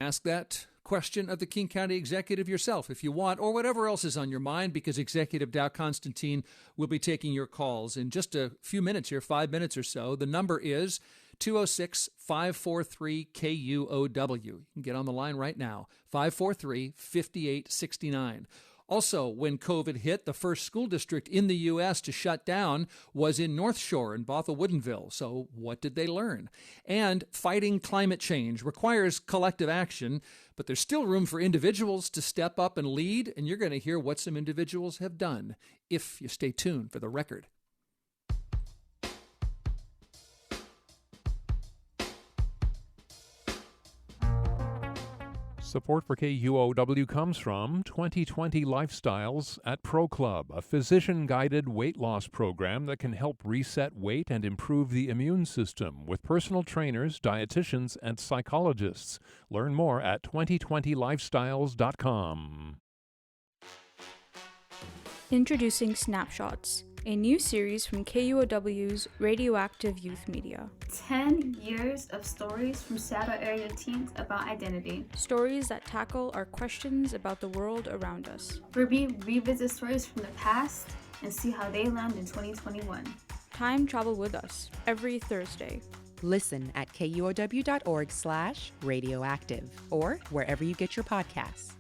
ask that question of the King County Executive yourself if you want, or whatever else is on your mind, because Executive Dow Constantine will be taking your calls in just a few minutes here, 5 minutes or so. The number is 206-543-KUOW. You can get on the line right now, 543-5869. Also, when COVID hit, the first school district in the U.S. to shut down was in North Shore in Bothell-Woodinville. So what did they learn? And fighting climate change requires collective action, but there's still room for individuals to step up and lead, and you're going to hear what some individuals have done if you stay tuned for the record. Support for KUOW comes from 2020 Lifestyles at Pro Club, a physician-guided weight loss program that can help reset weight and improve the immune system with personal trainers, dietitians, and psychologists. Learn more at 2020lifestyles.com. Introducing Snapshots, a new series from KUOW's Radioactive Youth Media. 10 years of stories from Seattle area teens about identity. Stories that tackle our questions about the world around us. Where we revisit stories from the past and see how they land in 2021. Time travel with us every Thursday. Listen at kuow.org/radioactive or wherever you get your podcasts.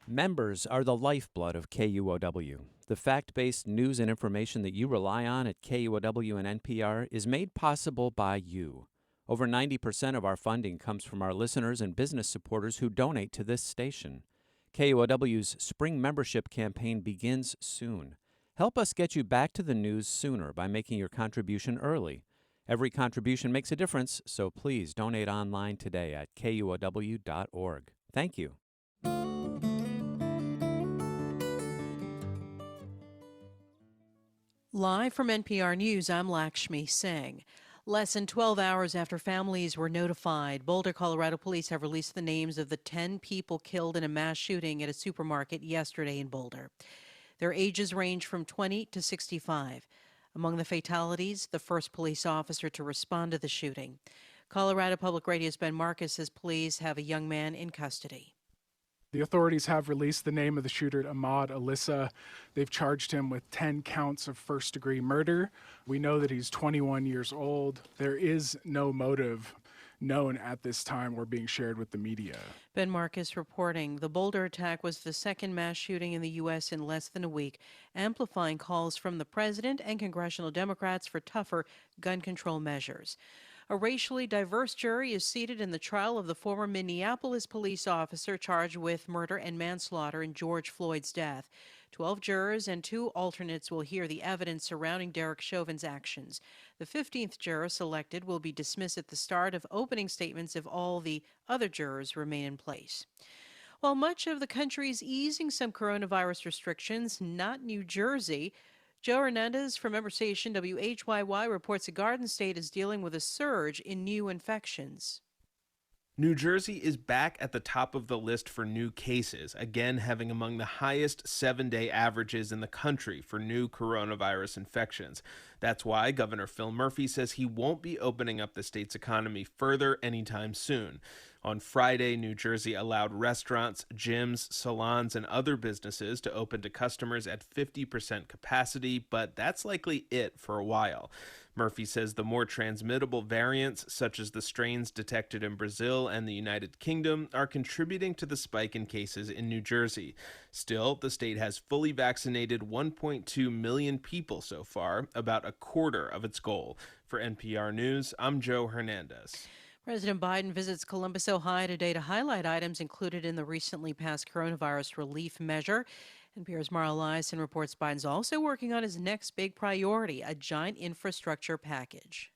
Members are the lifeblood of KUOW. The fact-based news and information that you rely on at KUOW and NPR is made possible by you. Over 90% of our funding comes from our listeners and business supporters who donate to this station. KUOW's spring membership campaign begins soon. Help us get you back to the news sooner by making your contribution early. Every contribution makes a difference, so please donate online today at KUOW.org. Thank you. Live from NPR News, I'm Lakshmi Singh. Less than 12 hours after families were notified, Boulder, Colorado police have released the names of the 10 people killed in a mass shooting at a supermarket yesterday in Boulder. Their ages range from 20 to 65. Among the fatalities, the first police officer to respond to the shooting. Colorado Public Radio's Ben Marcus says police have a young man in custody. The authorities have released the name of the shooter, Ahmad Alissa. They've charged him with 10 counts of first-degree murder. We know that he's 21 years old. There is no motive known at this time or being shared with the media. Ben Marcus reporting the Boulder attack was the second mass shooting in the U.S. in less than a week, amplifying calls from the president and congressional Democrats for tougher gun control measures. A racially diverse jury is seated in the trial of the former Minneapolis police officer charged with murder and manslaughter in George Floyd's death. 12 jurors and 2 alternates will hear the evidence surrounding Derek Chauvin's actions. The 15th juror selected will be dismissed at the start of opening statements if all the other jurors remain in place. While much of the country is easing some coronavirus restrictions, not New Jersey. Joe Hernandez from member station WHYY reports the Garden State is dealing with a surge in new infections. New Jersey is back at the top of the list for new cases, again having among the highest 7-day averages in the country for new coronavirus infections. That's why Governor Phil Murphy says he won't be opening up the state's economy further anytime soon. On Friday, New Jersey allowed restaurants, gyms, salons, and other businesses to open to customers at 50% capacity, but that's likely it for a while. Murphy says the more transmittable variants, such as the strains detected in Brazil and the United Kingdom, are contributing to the spike in cases in New Jersey. Still, the state has fully vaccinated 1.2 million people so far, about a quarter of its goal. For NPR News, I'm Joe Hernandez. President Biden visits Columbus, Ohio today to highlight items included in the recently passed coronavirus relief measure. NPR's Mara Eliason reports Biden's also working on his next big priority, a giant infrastructure package.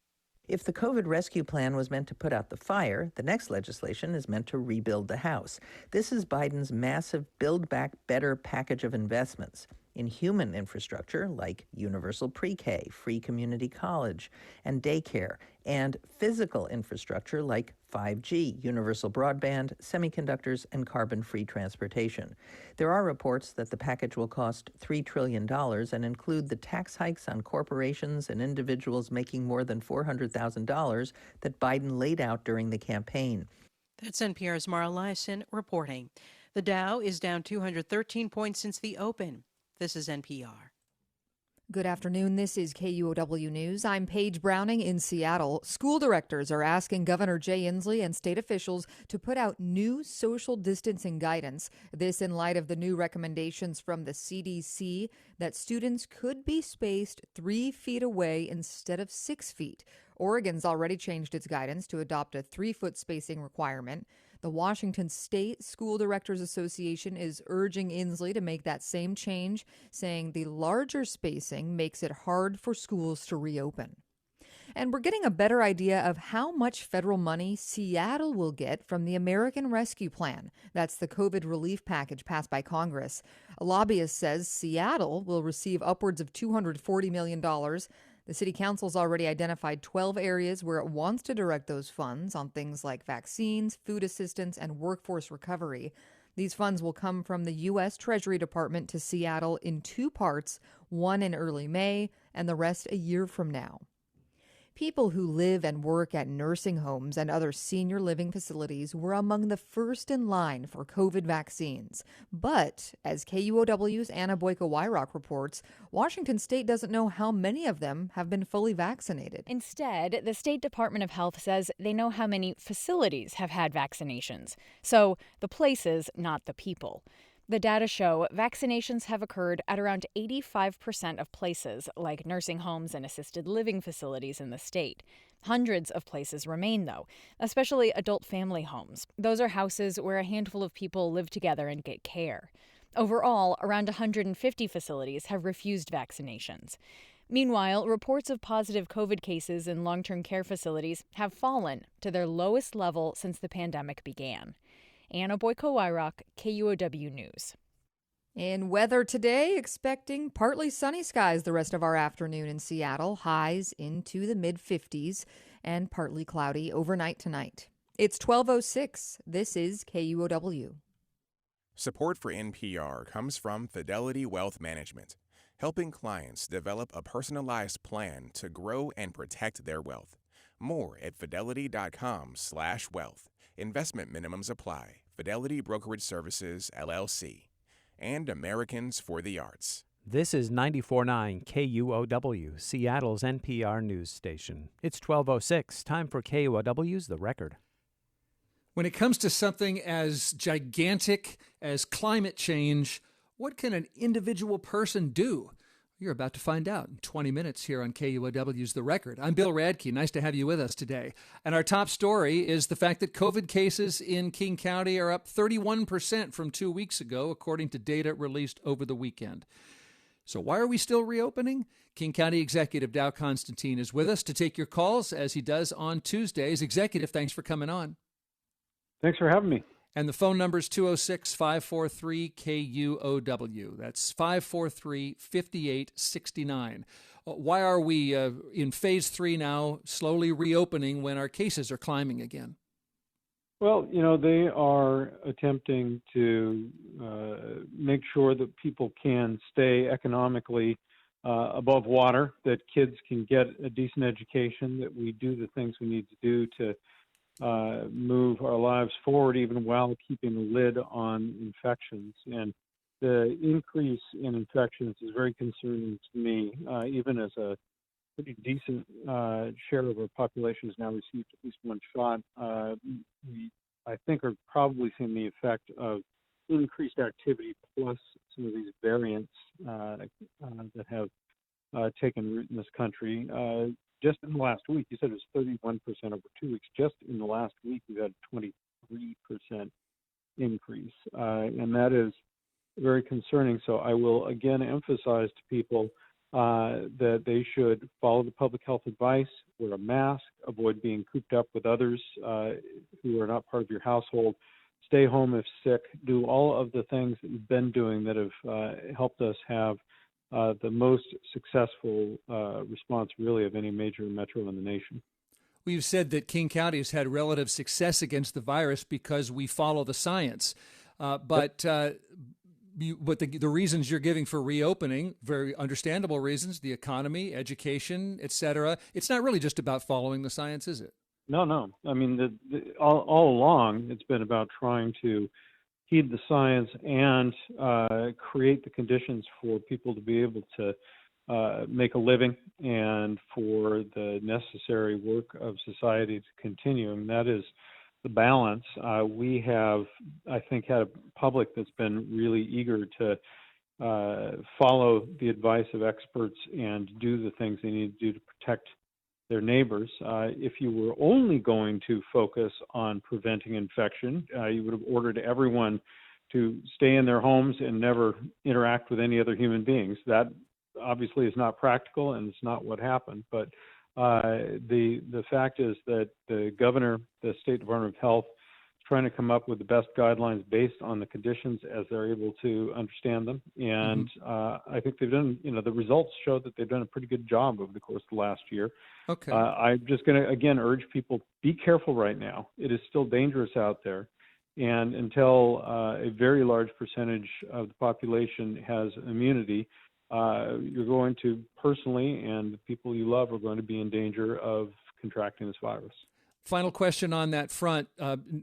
If the COVID rescue plan was meant to put out the fire, the next legislation is meant to rebuild the house. This is Biden's massive Build Back Better package of investments in human infrastructure like universal pre-K, free community college, and daycare, and physical infrastructure like 5G, universal broadband, semiconductors, and carbon-free transportation. There are reports that the package will cost $3 trillion and include the tax hikes on corporations and individuals making more than $400,000 that Biden laid out during the campaign. That's NPR's Mara Liasson reporting. The Dow is down 213 points since the open. This is NPR. Good afternoon. This is KUOW News. I'm Paige Browning in Seattle. School directors are asking Governor Jay Inslee and state officials to put out new social distancing guidance. This in light of the new recommendations from the CDC that students could be spaced 3 feet away instead of 6 feet. Oregon's already changed its guidance to adopt a 3-foot spacing requirement. The Washington State School Directors Association is urging Inslee to make that same change, saying the larger spacing makes it hard for schools to reopen. And we're getting a better idea of how much federal money Seattle will get from the American Rescue Plan. That's the COVID relief package passed by Congress. A lobbyist says Seattle will receive upwards of $240 million. The city council's already identified 12 areas where it wants to direct those funds on things like vaccines, food assistance, and workforce recovery. These funds will come from the U.S. Treasury Department to Seattle in 2 parts, one in early May and the rest a year from now. People who live and work at nursing homes and other senior living facilities were among the first in line for COVID vaccines. But, as KUOW's Anna Boyko-Wyrock reports, Washington State doesn't know how many of them have been fully vaccinated. Instead, the State Department of Health says they know how many facilities have had vaccinations. So, the places, not the people. The data show vaccinations have occurred at around 85% of places, like nursing homes and assisted living facilities in the state. Hundreds of places remain, though, especially adult family homes. Those are houses where a handful of people live together and get care. Overall, around 150 facilities have refused vaccinations. Meanwhile, reports of positive COVID cases in long-term care facilities have fallen to their lowest level since the pandemic began. Anna Boyko-Wyrock, KUOW News. In weather today, expecting partly sunny skies the rest of our afternoon in Seattle, highs into the mid-50s, and partly cloudy overnight tonight. It's 12:06. This is KUOW. Support for NPR comes from Fidelity Wealth Management, helping clients develop a personalized plan to grow and protect their wealth. More at fidelity.com/wealth. Investment minimums apply. Fidelity Brokerage Services, LLC. And Americans for the Arts. This is 94.9 KUOW, Seattle's NPR news station. It's 12:06. Time for KUOW's The Record. When it comes to something as gigantic as climate change, what can an individual person do? You're about to find out in 20 minutes here on KUOW's The Record. I'm Bill Radke. Nice to have you with us today. And our top story is the fact that COVID cases in King County are up 31% from 2 weeks ago, according to data released over the weekend. So why are we still reopening? King County Executive Dow Constantine is with us to take your calls, as he does on Tuesdays. Executive, thanks for coming on. Thanks for having me. And the phone number is 206-543-KUOW. That's 543-5869. Why are we in phase 3 now, slowly reopening when our cases are climbing again? Well, they are attempting to make sure that people can stay economically above water, that kids can get a decent education, that we do the things we need to do to move our lives forward, even while keeping a lid on infections. And the increase in infections is very concerning to me, even as a pretty decent share of our population has now received at least one shot. We, I think, are probably seeing the effect of increased activity plus some of these variants that have taken root in this country. Just in the last week, you said it was 31% over 2 weeks. Just in the last week, we've had a 23% increase, and that is very concerning. So I will again emphasize to people that they should follow the public health advice, wear a mask, avoid being cooped up with others who are not part of your household, stay home if sick, do all of the things that you've been doing that have helped us have the most successful response, really, of any major metro in the nation. We've said that King County has had relative success against the virus because we follow the science. But the reasons you're giving for reopening, very understandable reasons, the economy, education, et cetera, it's not really just about following the science, is it? No. I mean, all along, it's been about trying to heed the science and create the conditions for people to be able to make a living and for the necessary work of society to continue. And that is the balance. We have, I think, had a public that's been really eager to follow the advice of experts and do the things they need to do to protect their neighbors. If you were only going to focus on preventing infection, you would have ordered everyone to stay in their homes and never interact with any other human beings. That obviously is not practical, and it's not what happened. But the fact is that the governor, the State Department of Health, is trying to come up with the best guidelines based on the conditions as they're able to understand them. And I think they've done, the results show that they've done a pretty good job over the course of the last year. Okay. I'm just going to, again, urge people, be careful right now. It is still dangerous out there. And until a very large percentage of the population has immunity, you're going to personally, and the people you love are going to be in danger of contracting this virus. Final question on that front.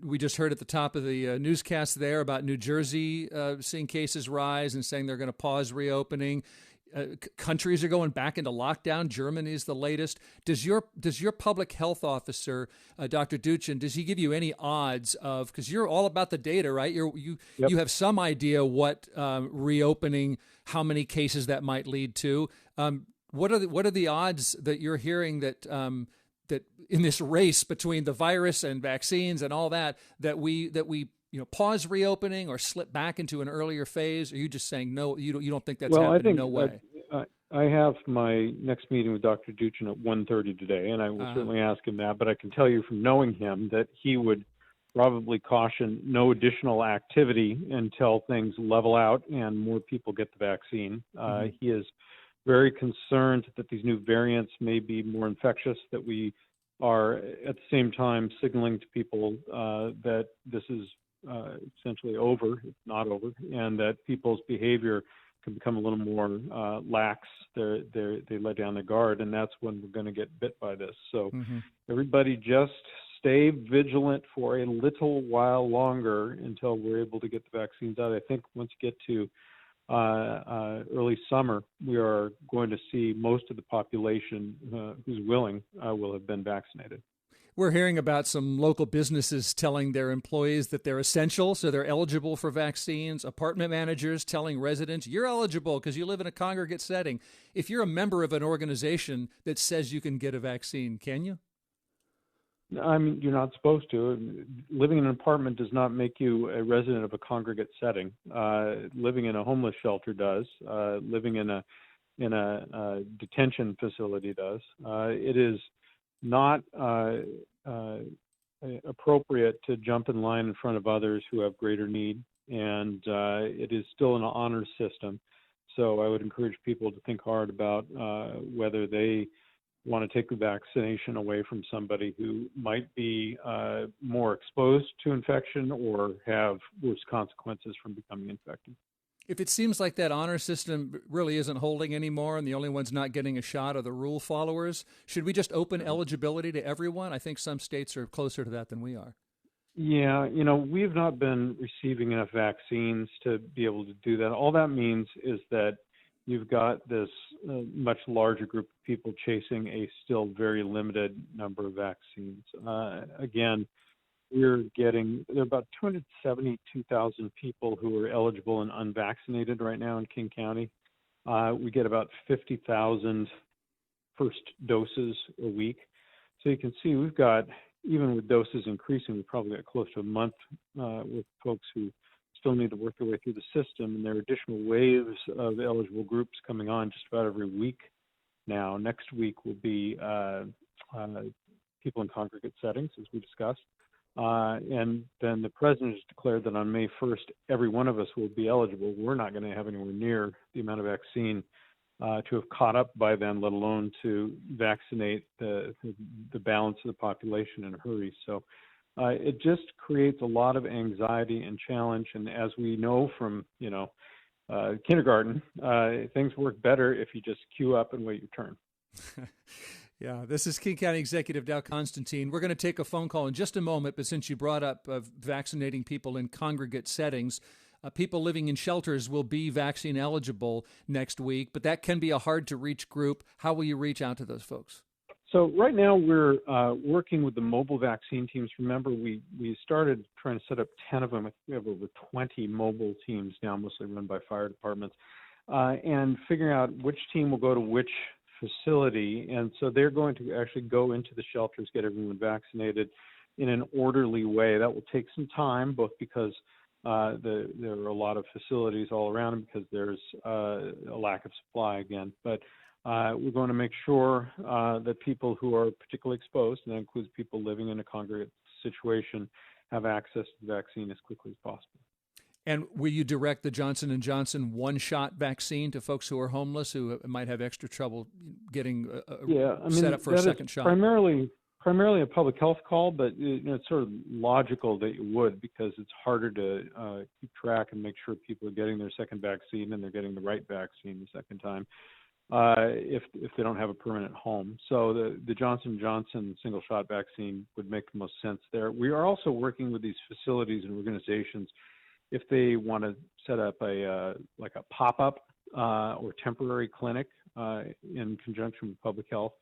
We just heard at the top of the newscast there about New Jersey seeing cases rise and saying they're going to pause reopening. Countries are going back into lockdown. Germany is the latest. Does your public health officer, Dr. Duchin, does he give you any odds of, because you're all about the data, right? You have some idea what reopening, how many cases that might lead to. What are the odds that you're hearing that that in this race between the virus and vaccines and all that we pause reopening or slip back into an earlier phase? Or are you just saying no? You don't think that's happening? I think, no way. I have my next meeting with Dr. Duchin at 1:30 today, and I will certainly ask him that. But I can tell you from knowing him that he would probably caution no additional activity until things level out and more people get the vaccine. He is very concerned that these new variants may be more infectious, that we are at the same time signaling to people that this is essentially over, it's not over, and that people's behavior can become a little more lax. They let down their guard, and that's when we're going to get bit by this. So everybody just stay vigilant for a little while longer until we're able to get the vaccines out. I think once you get to early summer, we are going to see most of the population who's willing will have been vaccinated. We're hearing about some local businesses telling their employees that they're essential, so they're eligible for vaccines. Apartment managers telling residents, you're eligible because you live in a congregate setting. If you're a member of an organization that says you can get a vaccine, can you? I mean, you're not supposed to. Living in an apartment does not make you a resident of a congregate setting. Living in a homeless shelter does. Living in a detention facility does. It is not appropriate to jump in line in front of others who have greater need, and it is still an honor system. So I would encourage people to think hard about whether they want to take the vaccination away from somebody who might be more exposed to infection or have worse consequences from becoming infected. If it seems like that honor system really isn't holding anymore and the only ones not getting a shot are the rule followers, should we just open eligibility to everyone? I think some states are closer to that than we are. Yeah, we've not been receiving enough vaccines to be able to do that. All that means is that you've got this much larger group of people chasing a still very limited number of vaccines. Again, there are about 272,000 people who are eligible and unvaccinated right now in King County. We get about 50,000 first doses a week. So you can see we've got, even with doses increasing, we've probably got close to a month with folks who still need to work their way through the system. And there are additional waves of eligible groups coming on just about every week now. Next week will be people in congregate settings, as we discussed. And then the president has declared that on May 1st, every one of us will be eligible. We're not going to have anywhere near the amount of vaccine to have caught up by then, let alone to vaccinate the balance of the population in a hurry. So it just creates a lot of anxiety and challenge. And as we know from, kindergarten, things work better if you just queue up and wait your turn. Yeah, this is King County Executive Dow Constantine. We're going to take a phone call in just a moment, but since you brought up vaccinating people in congregate settings, people living in shelters will be vaccine eligible next week, but that can be a hard-to-reach group. How will you reach out to those folks? So right now we're working with the mobile vaccine teams. Remember, we started trying to set up 10 of them. We have over 20 mobile teams now, mostly run by fire departments, and figuring out which team will go to which facility. And so they're going to actually go into the shelters, get everyone vaccinated in an orderly way. That will take some time, both because there are a lot of facilities all around and because there's a lack of supply again. But we're going to make sure that people who are particularly exposed, and that includes people living in a congregate situation, have access to the vaccine as quickly as possible. And will you direct the Johnson & Johnson one-shot vaccine to folks who are homeless who might have extra trouble getting set up for a second shot? Primarily a public health call, but it's sort of logical that you would, because it's harder to keep track and make sure people are getting their second vaccine and they're getting the right vaccine the second time if they don't have a permanent home. So the Johnson & Johnson single-shot vaccine would make the most sense there. We are also working with these facilities and organizations if they want to set up a pop-up or temporary clinic in conjunction with public health,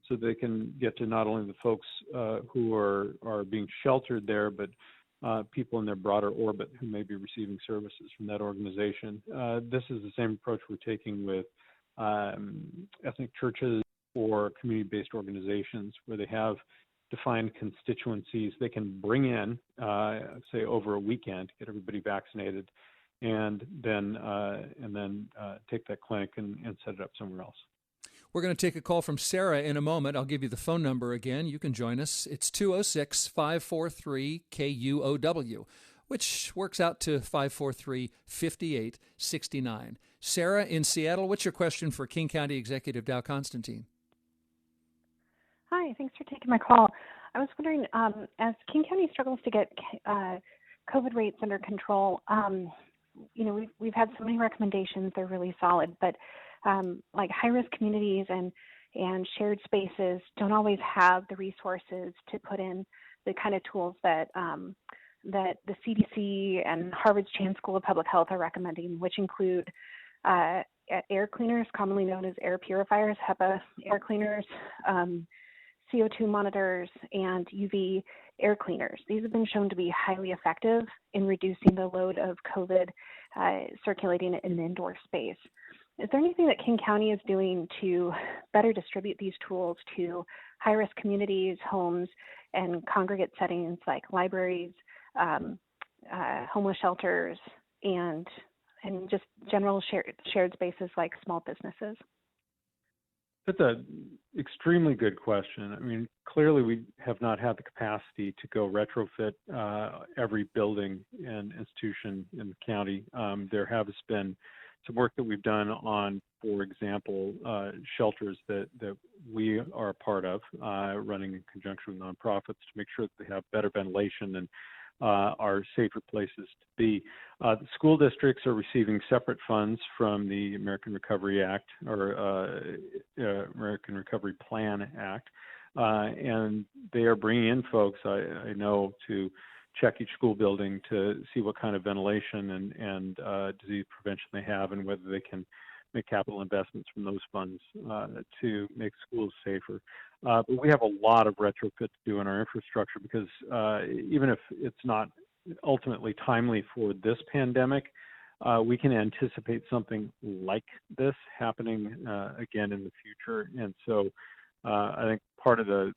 so they can get to not only the folks who are being sheltered there, but people in their broader orbit who may be receiving services from that organization. This is the same approach we're taking with ethnic churches or community-based organizations where they have defined constituencies they can bring in, say, over a weekend to get everybody vaccinated, and then take that clinic and set it up somewhere else. We're going to take a call from Sarah in a moment. I'll give you the phone number again. You can join us. It's 206-543-KUOW, which works out to 543-5869. Sarah in Seattle, what's your question for King County Executive Dow Constantine? Hi, thanks for taking my call. I was wondering, as King County struggles to get COVID rates under control, we've had so many recommendations. They're really solid, but like high-risk communities and shared spaces don't always have the resources to put in the kind of tools that the CDC and Harvard's Chan School of Public Health are recommending, which include air cleaners, commonly known as air purifiers, HEPA air cleaners, CO2 monitors, and UV air cleaners. These have been shown to be highly effective in reducing the load of COVID circulating in an indoor space. Is there anything that King County is doing to better distribute these tools to high-risk communities, homes, and congregate settings like libraries, homeless shelters, and just general shared spaces like small businesses? That's an extremely good question. I mean, clearly we have not had the capacity to go retrofit every building and institution in the county. There has been some work that we've done on, for example, shelters that we are a part of, running in conjunction with nonprofits to make sure that they have better ventilation and are safer places to be. The school districts are receiving separate funds from the American Recovery Act or American Recovery Plan Act, and they are bringing in folks, I know, to check each school building to see what kind of ventilation and disease prevention they have and whether they can make capital investments from those funds to make schools safer. But we have a lot of retrofit to do in our infrastructure because even if it's not ultimately timely for this pandemic, we can anticipate something like this happening again in the future. And so I think part of the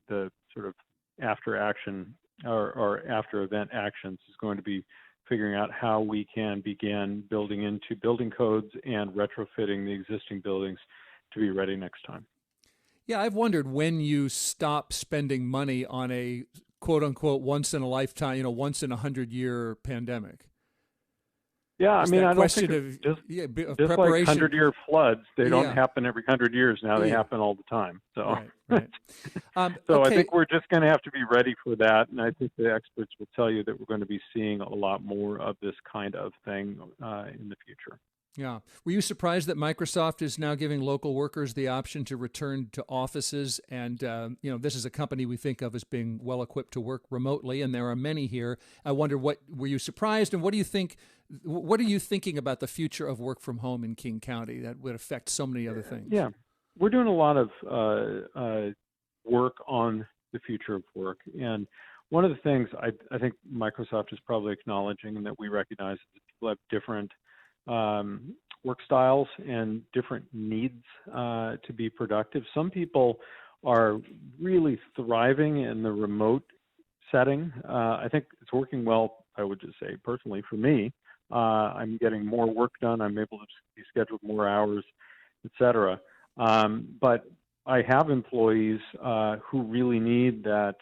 sort of after action or after event actions is going to be figuring out how we can begin building into building codes and retrofitting the existing buildings to be ready next time. Yeah, I've wondered when you stop spending money on a quote unquote once in a lifetime, once in 100-year pandemic. Yeah, I mean, I don't think of just preparation. Like 100-year floods, they don't happen every 100 years now. They happen all the time. So, right. So okay. I think we're just going to have to be ready for that. And I think the experts will tell you that we're going to be seeing a lot more of this kind of thing in the future. Yeah. Were you surprised that Microsoft is now giving local workers the option to return to offices? And, this is a company we think of as being well equipped to work remotely, and there are many here. I wonder, were you surprised, and what do you think? What are you thinking about the future of work from home in King County that would affect so many other things? Yeah, we're doing a lot of work on the future of work. And one of the things I think Microsoft is probably acknowledging and that we recognize is that people have different work styles and different needs to be productive. Some people are really thriving in the remote setting. I think it's working well, I would just say personally for me. I'm getting more work done. I'm able to be scheduled more hours, et cetera. But I have employees who really need that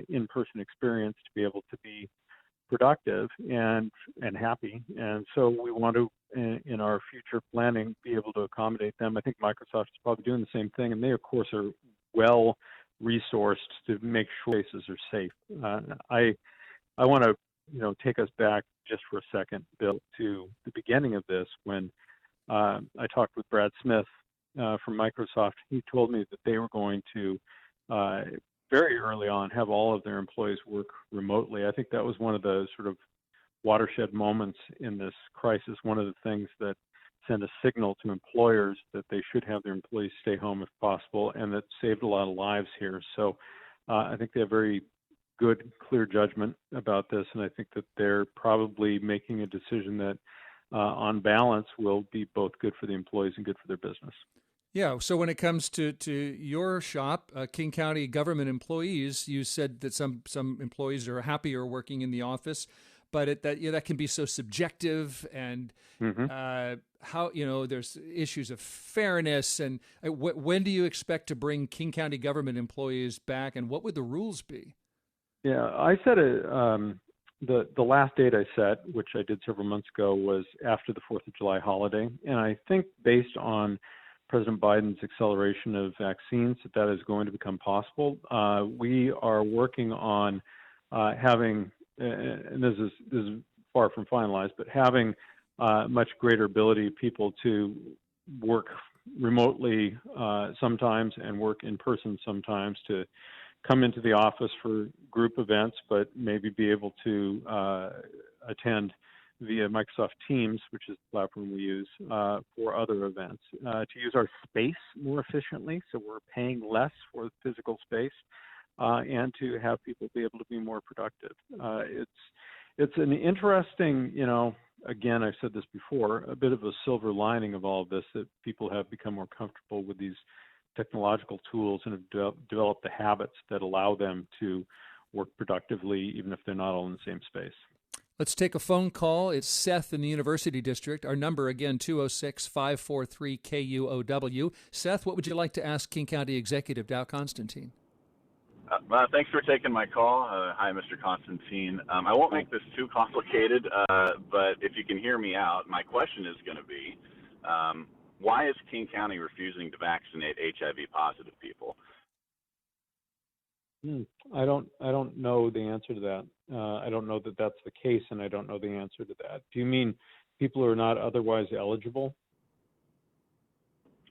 in-person experience to be able to be productive and happy. And so we want to, in our future planning, be able to accommodate them. I think Microsoft is probably doing the same thing, and they, of course, are well resourced to make sure places are safe. I want to, take us back just for a second, Bill, to the beginning of this when I talked with Brad Smith from Microsoft. He told me that they were going to very early on have all of their employees work remotely. I think that was one of the sort of watershed moments in this crisis. One of the things that sent a signal to employers that they should have their employees stay home if possible, and that saved a lot of lives here. So I think they have very good, clear judgment about this, and I think that they're probably making a decision that on balance will be both good for the employees and good for their business. Yeah. So when it comes to your shop, King County government employees, you said that some employees are happier working in the office, but that can be so subjective, and how there's issues of fairness. And when do you expect to bring King County government employees back, and what would the rules be? Yeah, I set the last date I set, which I did several months ago, was after the 4th of July holiday, and I think based on President Biden's acceleration of vaccines, that is going to become possible. We are working on having, and this is far from finalized, but having much greater ability of people to work remotely sometimes and work in person sometimes, to come into the office for group events, but maybe be able to attend via Microsoft Teams, which is the platform we use for other events, to use our space more efficiently, so we're paying less for the physical space, and to have people be able to be more productive. It's an interesting, again, I've said this before, a bit of a silver lining of all of this, that people have become more comfortable with these technological tools and have developed the habits that allow them to work productively, even if they're not all in the same space. Let's take a phone call. It's Seth in the University District. Our number, again, 206-543-KUOW. Seth, what would you like to ask King County Executive Dow Constantine? Thanks for taking my call. Hi, Mr. Constantine. I won't make this too complicated, but if you can hear me out, my question is going to be, why is King County refusing to vaccinate HIV-positive people? I don't know the answer to that. I don't know that that's the case, and I don't know the answer to that. Do you mean people who are not otherwise eligible?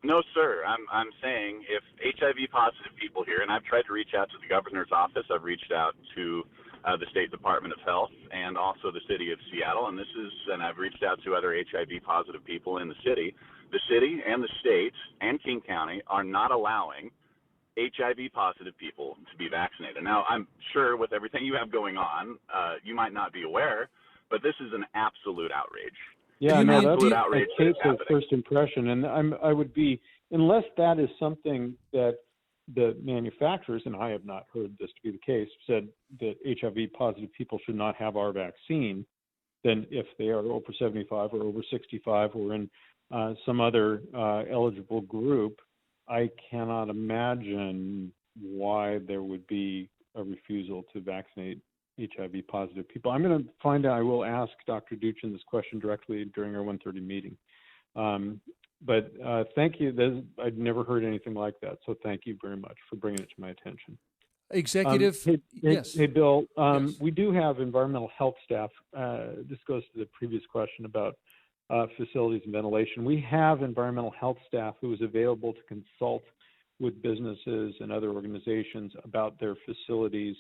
No, sir. I'm saying if HIV-positive people here, and I've tried to reach out to the governor's office, I've reached out to the State Department of Health and also the city of Seattle, and I've reached out to other HIV-positive people in the city. The city and the state and King County are not allowing HIV-positive people to be vaccinated. Now, I'm sure with everything you have going on, you might not be aware, but this is an absolute outrage. Yeah, no, that's a case of first impression, and I would be, unless that is something that the manufacturers, and I have not heard this to be the case, said that HIV-positive people should not have our vaccine, then if they are over 75 or over 65 or in some other eligible group, I cannot imagine why there would be a refusal to vaccinate HIV-positive people. I'm going to find out. I will ask Dr. Duchin this question directly during our 1:30 meeting. But thank you. I'd never heard anything like that, so thank you very much for bringing it to my attention. Executive, yes. Hey, Bill, yes. We do have environmental health staff. This goes to the previous question about facilities and ventilation. We have environmental health staff who is available to consult with businesses and other organizations about their facilities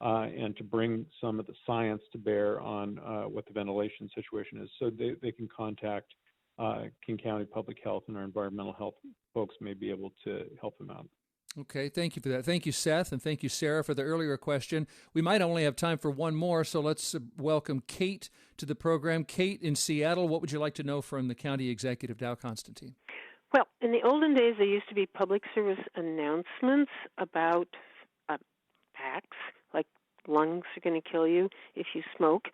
and to bring some of the science to bear on what the ventilation situation is. So they can contact King County Public Health, and our environmental health folks may be able to help them out. Okay, thank you for that. Thank you, Seth, and thank you, Sarah, for the earlier question. We might only have time for one more, so let's welcome Kate to the program. Kate in Seattle, what would you like to know from the county executive, Dow Constantine? Well, in the olden days, there used to be public service announcements about facts, like lungs are going to kill you if you smoke.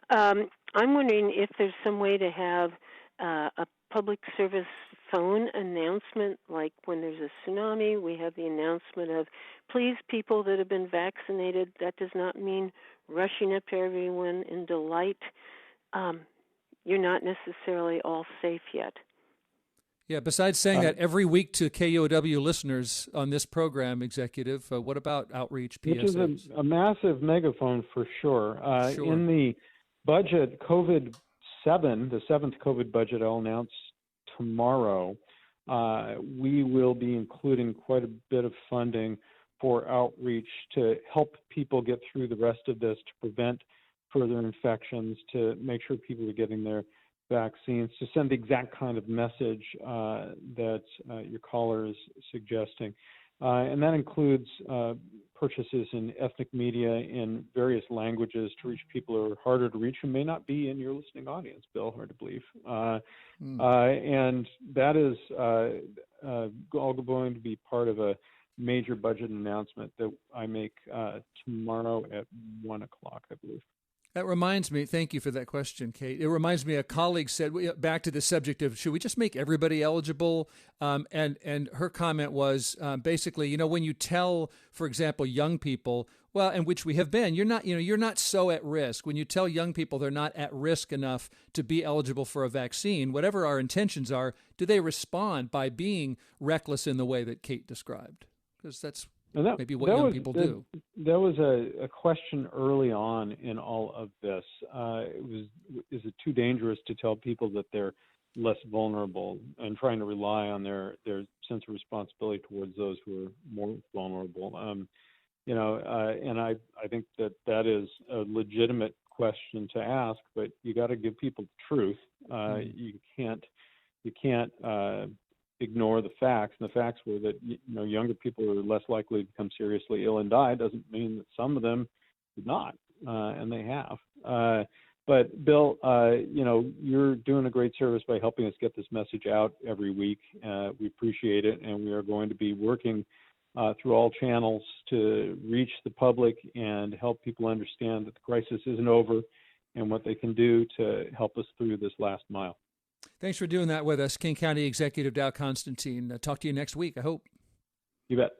I'm wondering if there's some way to have a public service phone announcement, like when there's a tsunami, we have the announcement of, please, people that have been vaccinated, that does not mean rushing up to everyone in delight. You're not necessarily all safe yet. Yeah, besides saying that every week to KUOW listeners on this program, Executive, what about outreach PSAs? Which is a massive megaphone for sure. In the budget, the seventh COVID budget I'll announce tomorrow, we will be including quite a bit of funding for outreach to help people get through the rest of this, to prevent further infections, to make sure people are getting their vaccines, to send the exact kind of message that your caller is suggesting. And that includes purchases in ethnic media in various languages to reach people who are harder to reach, who may not be in your listening audience, Bill, hard to believe. And that is all going to be part of a major budget announcement that I make tomorrow at 1 o'clock, I believe. That reminds me, thank you for that question, Kate. It reminds me, a colleague said, back to the subject of, should we just make everybody eligible? And her comment was basically, when you tell, for example, young people, well, and which we have been, you're not so at risk. When you tell young people they're not at risk enough to be eligible for a vaccine, whatever our intentions are, do they respond by being reckless in the way that Kate described? Because that's maybe what young people do. There was a question early on in all of this. Is it too dangerous to tell people that they're less vulnerable, and trying to rely on their sense of responsibility towards those who are more vulnerable? And I think that is a legitimate question to ask, but you got to give people the truth. You can't ignore the facts, and the facts were that younger people are less likely to become seriously ill and die. Doesn't mean that some of them did not, and they have. But Bill, you're doing a great service by helping us get this message out every week. We appreciate it, and we are going to be working through all channels to reach the public and help people understand that the crisis isn't over and what they can do to help us through this last mile. Thanks for doing that with us, King County Executive Dow Constantine. Talk to you next week, I hope. You bet.